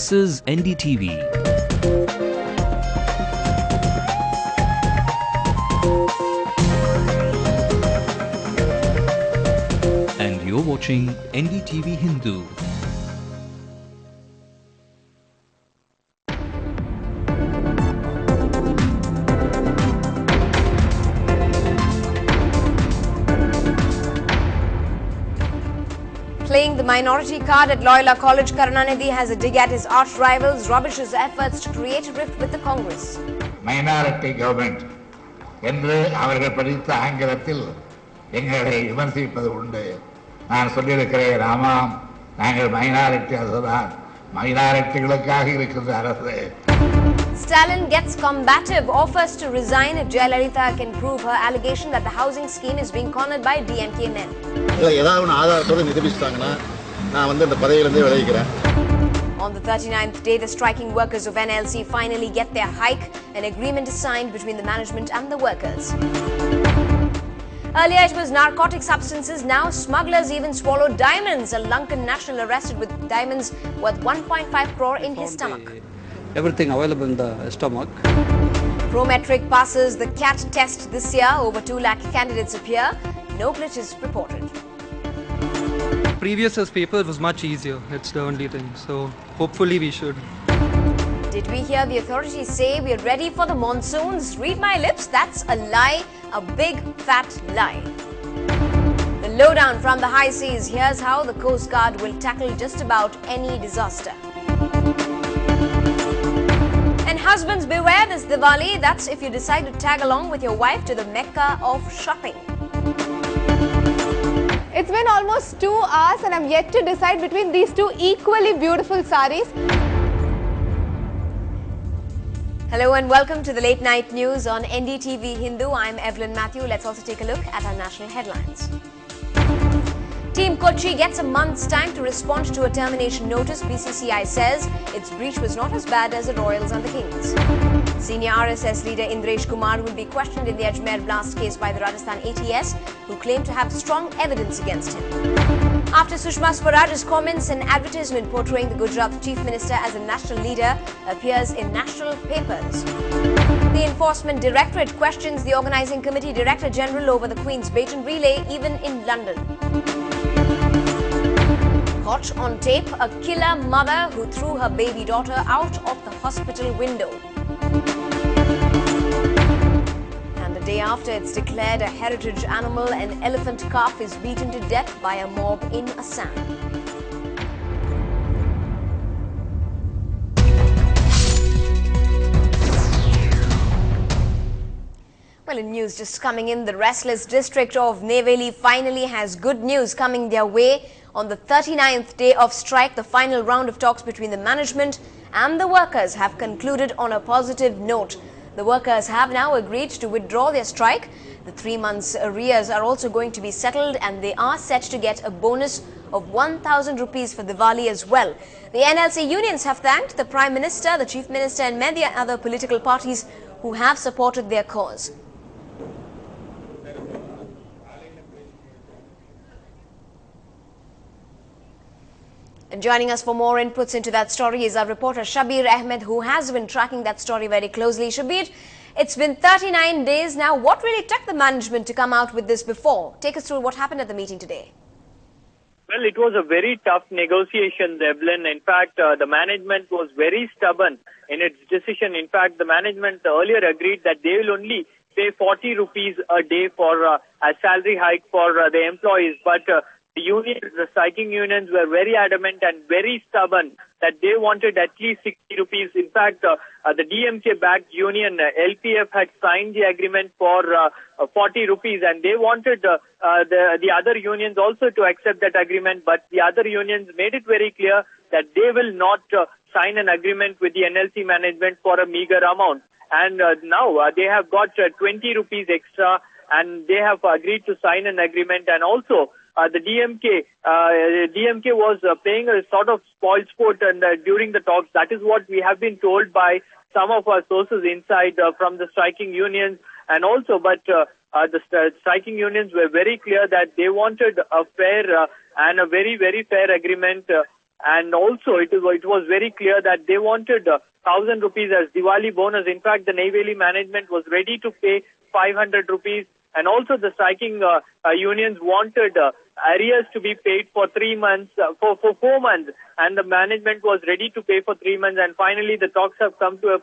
This is NDTV. And you're watching NDTV Hindu. Playing the minority card at Loyola College, Karunanidhi has a dig at his arch rivals, rubbishes efforts to create a rift with the Congress. Minority government. என்று அவர்கள் படித்த ஆங்கிலத்தில் எங்களை விமர்சிப்பது உண்டு. நான் சொல்லியிருக்கிறேன், ஆமாம், நாங்கள் மைனாரிட்டி அரசுதான். மைனாரிட்டிகளுக்காக இருக்கின்ற அரசு. Stalin gets combative, offers to resign if Jayalalitha can prove her allegation that the housing scheme is being cornered by DMK men. On the 39th day, the striking workers of NLC finally get their hike. An agreement is signed between the management and the workers. Earlier it was narcotic substances, now smugglers even swallowed diamonds. A Lankan national arrested with diamonds worth 1.5 crore in his stomach. Everything available in the stomach. Prometric passes the CAT test this year. Over 2 lakh candidates appear. No glitches reported. Previous year's paper was much easier. It's the only thing. So hopefully we should. Did we hear the authorities say we are ready for the monsoons? Read my lips, that's a lie. A big fat lie. The lowdown from the high seas. Here's how the Coast Guard will tackle just about any disaster. And husbands, beware this Diwali. That's if you decide to tag along with your wife to the Mecca of shopping. It's been almost 2 hours and I'm yet to decide between these two equally beautiful saris. Hello and welcome to the late night news on NDTV Hindu. I'm Evelyn Matthew. Let's also take a look at our national headlines. Team Kochi gets a month's time to respond to a termination notice. BCCI says its breach was not as bad as the Royals and the Kings. Senior RSS leader Indresh Kumar will be questioned in the Ajmer blast case by the Rajasthan ATS, who claim to have strong evidence against him. After Sushma Swaraj's comments, an advertisement portraying the Gujarat Chief Minister as a national leader appears in national papers. The Enforcement Directorate questions the Organising Committee Director General over the Queen's baton relay, even in London. Caught on tape, a killer mother who threw her baby daughter out of the hospital window. And the day after it's declared a heritage animal, an elephant calf is beaten to death by a mob in Assam. Well, in news just coming in, the restless district of Neyveli finally has good news coming their way. On the 39th day of strike, the final round of talks between the management and the workers have concluded on a positive note. The workers have now agreed to withdraw their strike. The 3 months arrears are also going to be settled and they are set to get a bonus of 1,000 rupees for Diwali as well. The NLC unions have thanked the Prime Minister, the Chief Minister and many other political parties who have supported their cause. And joining us for more inputs into that story is our reporter Shabir Ahmed, who has been tracking that story very closely. Shabir, it's been 39 days now. What really took the management to come out with this before? Take us through what happened at the meeting today. Well, it was a very tough negotiation, Evelyn. In fact, the management was very stubborn in its decision. In fact, the management earlier agreed that they will only pay 40 rupees a day for a salary hike for the employees. But the unions, the striking unions were very adamant and very stubborn that they wanted at least 60 rupees. In fact, the DMK-backed union, LPF, had signed the agreement for 40 rupees and they wanted the other unions also to accept that agreement. But the other unions made it very clear that they will not sign an agreement with the NLC management for a meager amount. And now they have got 20 rupees extra and they have agreed to sign an agreement. And also the DMK was playing a sort of spoil sport and during the talks. That is what we have been told by some of our sources inside from the striking unions. And also, but the striking unions were very clear that they wanted a fair and a very, very fair agreement and also it was very clear that they wanted 1,000 rupees as Diwali bonus. In fact, the Neyveli management was ready to pay 500 rupees, and also the striking unions wanted arrears to be paid for 3 months, for 4 months, and the management was ready to pay for 3 months. And finally, the talks have come to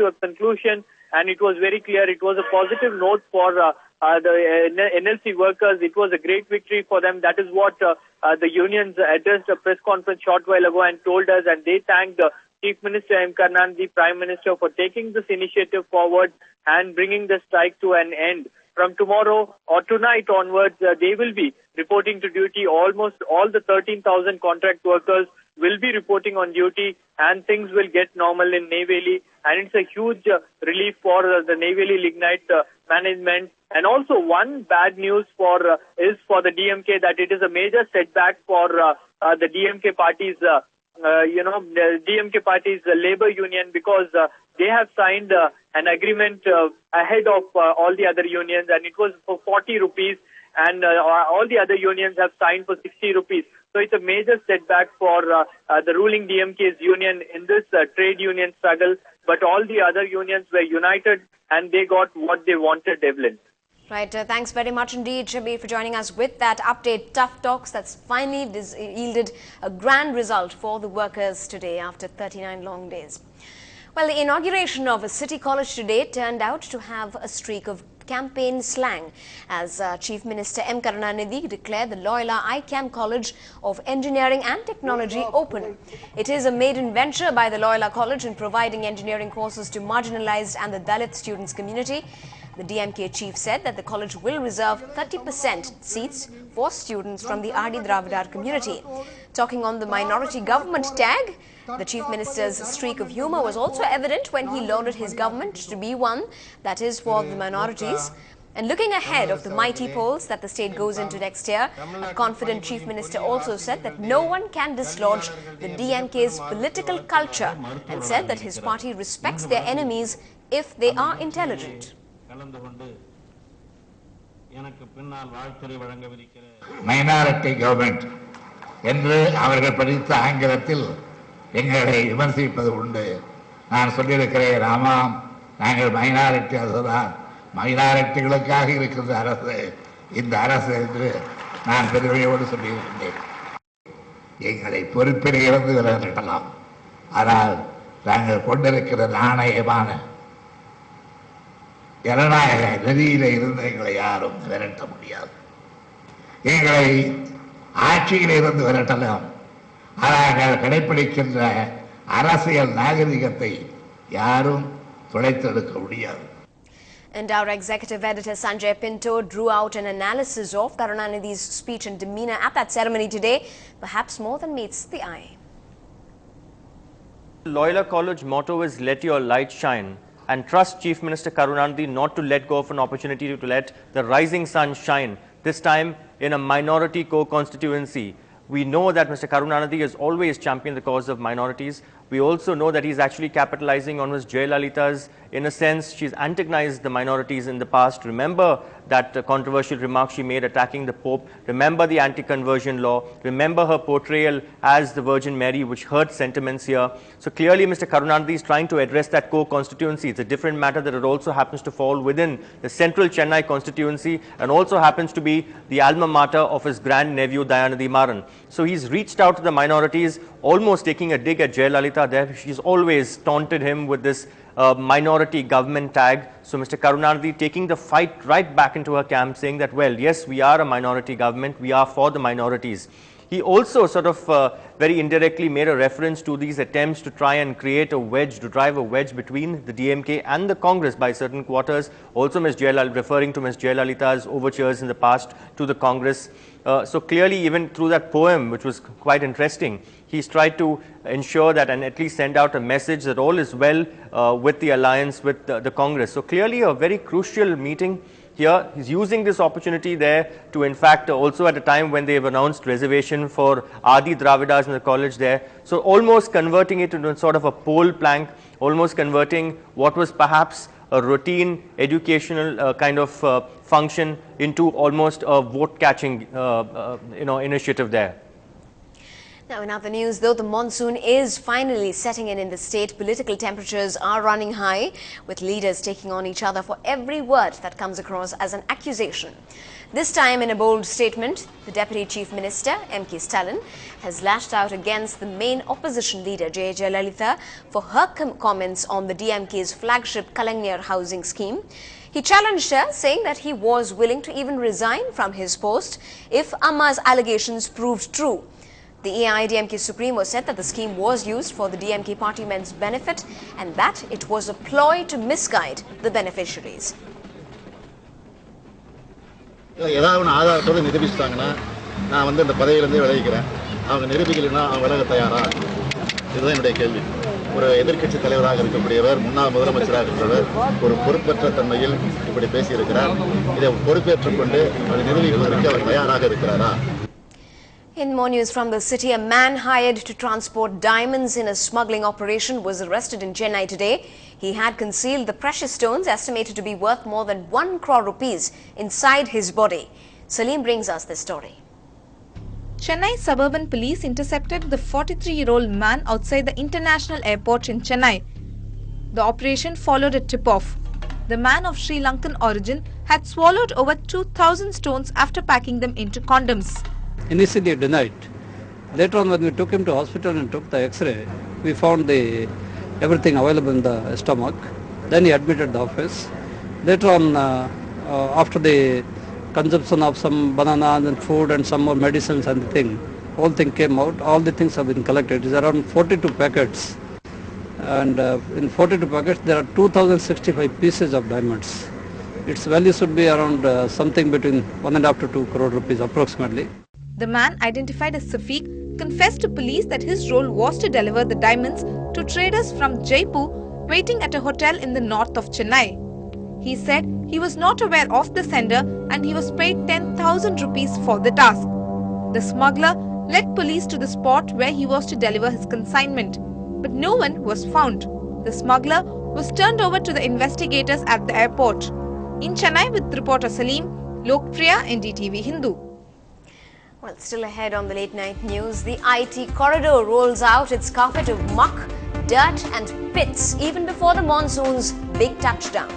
a conclusion, and it was very clear. It was a positive note for the NLC workers. It was a great victory for them. That is what the unions addressed a press conference short while ago and told us, and they thanked Chief Minister M. Karunanidhi, Prime Minister, for taking this initiative forward and bringing the strike to an end. From tomorrow or tonight onwards, they will be reporting to duty. Almost all the 13,000 contract workers will be reporting on duty, and things will get normal in Neyveli. And it's a huge relief for the Neyveli lignite management. And also one bad news is for the DMK, that it is a major setback for the DMK party's the DMK party's labor union, because they have signed an agreement ahead of all the other unions, and it was for 40 rupees, and all the other unions have signed for 60 rupees. So it's a major setback for the ruling DMK's union in this trade union struggle. But all the other unions were united, and they got what they wanted, Evelyn. Right, thanks very much indeed, Shabir, for joining us with that update. Tough talks that's finally yielded a grand result for the workers today after 39 long days. Well, the inauguration of a city college today turned out to have a streak of campaign slang, as Chief Minister M. Karunanidhi declared the Loyola ICAM College of Engineering and Technology open. It is a maiden venture by the Loyola College in providing engineering courses to marginalized and the Dalit students community. The DMK chief said that the college will reserve 30% seats for students from the Adi Dravidar community. Talking on the minority government tag, the chief minister's streak of humor was also evident when he lauded his government to be one that is for the minorities. And looking ahead of the mighty polls that the state goes into next year, a confident chief minister also said that no one can dislodge the DMK's political culture, and said that his party respects their enemies if they are intelligent. Minority government என்று அவர்கள் படித்த ஆங்கிலத்தில் எங்களை விமர்சிப்பது உண்டு. நான் சொல்லியிருக்கிறேன், ஆமாம், நாங்கள் மைனாரிட்டி அரசுதான், மைனாரிட்டிகளுக்காக இருக்கின்ற அரசு இந்த அரசு என்று நான் பெருமையோடு சொல்லியிருக்கின்றேன். எங்களை பொறுப்பில் இருந்து விலகலாம், ஆனால் நாங்கள் கொண்டிருக்கிற நாணயமான ஜனநாயக நெறியில இருந்து எங்களை யாரும் விரட்ட முடியாது. எங்களை ஆட்சியில் இருந்து விரட்டலாம், ஆனால் கடைப்பிடிக்கின்ற அரசியல் நாகரிகத்தை யாரும் துளைத்தெடுக்க முடியாது. And our executive editor Sanjay Pinto drew out an analysis of Karunanidhi's speech and demeanor at that ceremony today, perhaps more than meets the eye. Loyola College motto is "Let your light shine," and trust Chief Minister Karunanidhi not to let go of an opportunity to let the rising sun shine, this time in a minority co-constituency. We know that Mr. Karunanidhi has always championed the cause of minorities. We also know that he's actually capitalizing on Ms. Jayalalitha's, in a sense, she's antagonized the minorities in the past. Remember that controversial remark she made attacking the Pope. Remember the anti-conversion law. Remember her portrayal as the Virgin Mary, which hurt sentiments here. So clearly, Mr. Karunanidhi is trying to address that co-constituency. It's a different matter that it also happens to fall within the central Chennai constituency, and also happens to be the alma mater of his grandnephew Dayanidhi Maran. So he's reached out to the minorities, almost taking a dig at Jayalalitha there. She's always taunted him with this minority government tag. So Mr. Karunanidhi taking the fight right back into her camp, saying that, well, yes, we are a minority government, we are for the minorities. He also sort of very indirectly made a reference to these attempts to try and create a wedge, to drive a wedge between the DMK and the Congress by certain quarters. Also referring to Ms. Jayalalitha's overtures in the past to the Congress. So clearly, even through that poem, which was quite interesting, he's tried to ensure that and at least send out a message that all is well with the alliance with the Congress. So clearly a very crucial meeting here. He's using this opportunity there to, in fact, also at a time when they've announced reservation for Adi Dravidas in the college there. So almost converting it into sort of a poll plank, almost converting what was perhaps a routine educational kind of function into almost a vote catching initiative there. Now, in other news, though the monsoon is finally setting in the state, political temperatures are running high, with leaders taking on each other for every word that comes across as an accusation. This time, in a bold statement, the Deputy Chief Minister, M.K. Stalin, has lashed out against the main opposition leader, J. Jayalalitha, for her comments on the DMK's flagship Kalangner housing scheme. He challenged her, saying that he was willing to even resign from his post if Amma's allegations proved true. The AIDMK Supremo said that the scheme was used for the DMK party men's benefit and that it was a ploy to misguide the beneficiaries. ஏதாவது ஆதாரத்தோடு நிரூபிச்சிட்டாங்கன்னா நான் இந்த பதவியிலிருந்து விலகிக்கிறேன். அவங்க நிரூபிக்கலைன்னா அவங்க விலக தயாரா? இதுதான் என்னுடைய கேள்வி. ஒரு எதிர்க்கட்சி தலைவராக இருக்கக்கூடியவர், முன்னாள் முதலமைச்சராக இருக்கிறவர் ஒரு பொறுப்பற்ற தன்மையில் இப்படி பேசியிருக்கிறார். இதை பொறுப்பேற்றுக் கொண்டு அதை நிரூபிப்பதற்கு அவர் தயாராக இருக்கிறாரா? In more news from the city, a man hired to transport diamonds in a smuggling operation was arrested in Chennai today. He had concealed the precious stones estimated to be worth more than 1 crore rupees inside his body. Salim brings us this story. Chennai Suburban Police intercepted the 43-year-old man outside the international airport in Chennai. The operation followed a tip-off. The man of Sri Lankan origin had swallowed over 2,000 stones after packing them into condoms. Initially denied. Later on, when we took him to hospital and took the X-ray, we found everything available in the stomach. Then he admitted the office. Later on, after the consumption of some bananas and food and some more medicines and the thing, whole thing came out. All the things have been collected. It's around 42 packets. And in 42 packets, there are 2,065 pieces of diamonds. Its value should be around something between 1.5 to 2 crore rupees approximately. The man, identified as Safiq, confessed to police that his role was to deliver the diamonds to traders from Jaipur waiting at a hotel in the north of Chennai. He said he was not aware of the sender and he was paid 10,000 rupees for the task. The smuggler led police to the spot where he was to deliver his consignment, but no one was found. The smuggler was turned over to the investigators at the airport. In Chennai, with reporter Salim, Lokpriya, NDTV Hindu. Well, still ahead on the late night news, the IT corridor rolls out its carpet of muck, dirt and pits even before the monsoon's big touchdown.